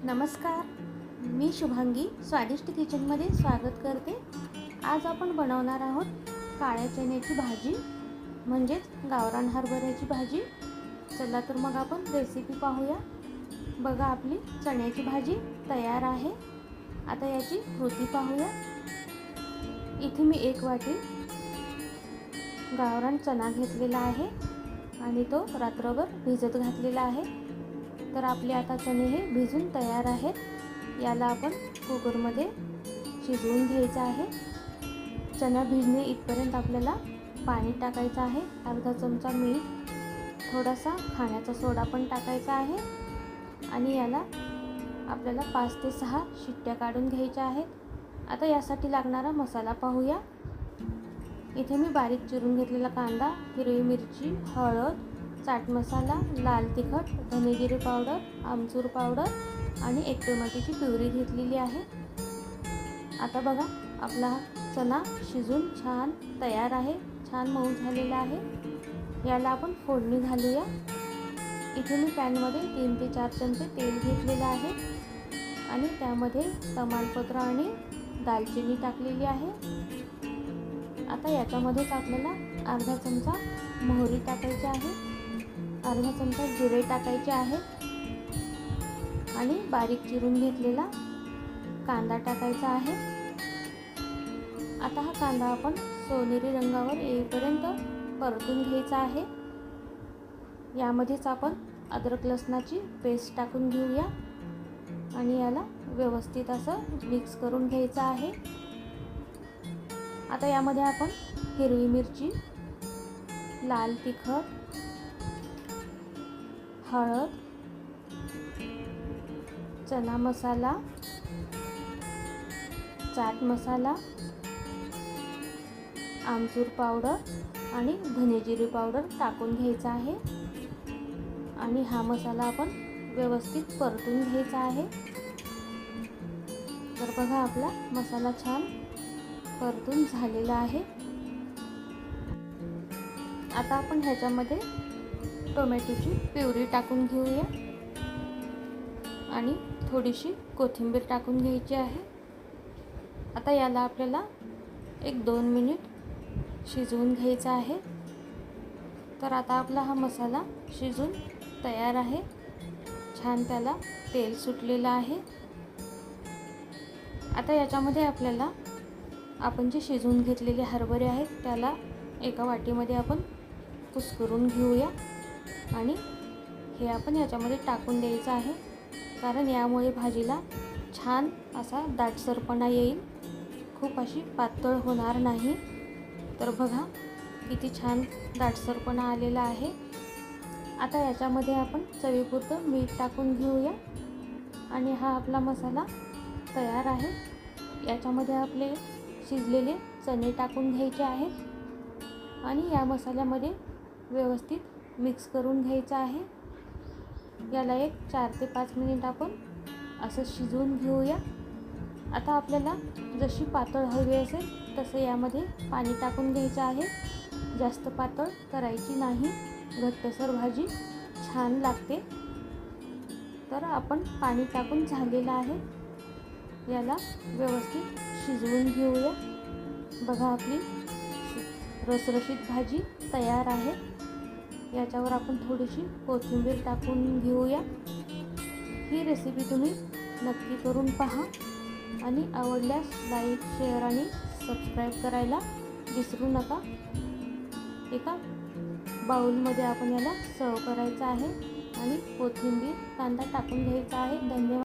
नमस्कार, मी शुभांगी स्वादिष्ट किचनमध्ये स्वागत करते। आज आपण बनवणार आहोत काळ्या चण्याची भाजी म्हणजेच गावरान हरभऱ्याची भाजी। चला तर मग आपण रेसिपी पाहूया। बघा, आपली चण्याची भाजी तयार आहे। आता याची कृती पाहूया। इथे मी 1 वाटी गावरान चणा घेतलेला आहे आणि तो रात्रभर भिजत घातलेला आहे। तर आपले आता चणे हे भिजून तयार आहेत। याला आपण कुकरमध्ये शिजवून घ्यायचं आहे। चणा भिजणे इथपर्यंत आपल्याला पाणी टाकायचं आहे। अर्धा चमचा मीठ, थोडासा खाण्याचा सोडा पण टाकायचा आहे आणि याला आपल्याला 5 ते 6 शिट्ट्या काढून घ्यायच्या आहेत। आता यासाठी लागणारा मसाला पाहूया। इथे मी बारीक चिरून घेतलेला कांदा, हिरवी मिरची, हळद, चाट मसाला, लाल तिखट, धने जिरे पावडर, आमचूर पावडर आणि 1 टोमॅटोची प्युरी घेतलेली आहे। आता बघा, आपला चणा शिजून छान तयार आहे, छान मऊ झालेला आहे। याला आपण फोडणी घालूया। इथे मी पॅनमध्ये 3 ते 4 चमचे तेल घेतलेलं आहे आणि त्यामध्ये तमालपत्र आणि दालचिनी टाकलेली आहे। आता याच्यामध्येच आपल्याला अर्धा चमचा मोहरी टाकायची आहे, अर्धा चमचा जिरे टाकायचे आहे आणि बारीक चिरून घेतलेला कांदा टाकायचा आहे। आता हा कांदा आपण सोनेरी रंगावर येईपर्यंत परतून घ्यायचा आहे। यामध्येच आपण अद्रक लसणाची पेस्ट टाकून घेऊया आणि याला व्यवस्थित असं मिक्स करून घ्यायचं आहे। आता यामध्ये आपण हिरवी मिरची, लाल तिखट, हळद, चना मसाला, चाट मसाला, आमचूर पावडर आणि धने जिरे पावडर टाकून घ्यायचा आहे आणि हा मसाला आपण व्यवस्थित परतून घ्यायचा आहे। तर बघा, आपला मसाला छान परतून झालेला आहे। आता आपण ह्याच्यामध्ये टोमॅटोची प्युरी टाकून घेऊया आणि थोडीशी कोथिंबीर टाकून घ्यायची आहे। आता याला आपल्याला 1-2 मिनिट शिजवून घ्यायचा आहे। तर आता आपला हा मसाला शिजून तयार आहे, छान त्याला तेल सुटलेलं आहे। आता याच्यामध्ये आपल्याला आपण जे शिजवून घेतलेले हरभरे आहेत त्याला एका वाटीमध्ये आपण कुस्करून घेऊया आणि हे आपण याच्यामध्ये टाकून द्यायचं आहे, कारण यामुळे भाजीला छान असा दाटसरपणा येईल, खूप अशी पातळ होणार नाही। तर बघा, किती छान दाटसरपणा आलेला आहे। आता याच्यामध्ये आपण चवीपुरतं मीठ टाकून घेऊया आणि हा आपला मसाला तयार आहे। याच्यामध्ये आपले शिजलेले चणे टाकून घ्यायचे आहेत आणि या मसाल्यामध्ये व्यवस्थित मिक्स करून घ्यायचं आहे। याला 4 ते 5 मिनिट आपण असं शिजवून घेऊया। आता आपल्याला जशी पातळ हवी असेल तसं यामध्ये पाणी टाकून घ्यायचं आहे। जास्त पातळ करायची नाही, घट्टसर भाजी छान लागते। तर आपण पाणी टाकून झालेलं आहे, याला व्यवस्थित शिजवून घेऊया। बघा, आपली रसरशीत भाजी तयार आहे। याच्यावर आपण थोडीशी कोथिंबीर टाकून घेऊया। ही रेसिपी तुम्ही नक्की करून पहा आणि आवडल्यास लाईक, शेअर आणि सबस्क्राईब करायला विसरू नका। एका बाउलमध्ये आपण याला सर्व करायचं आहे आणि कोथिंबीर, कांदा टाकून घ्यायचा आहे। धन्यवाद।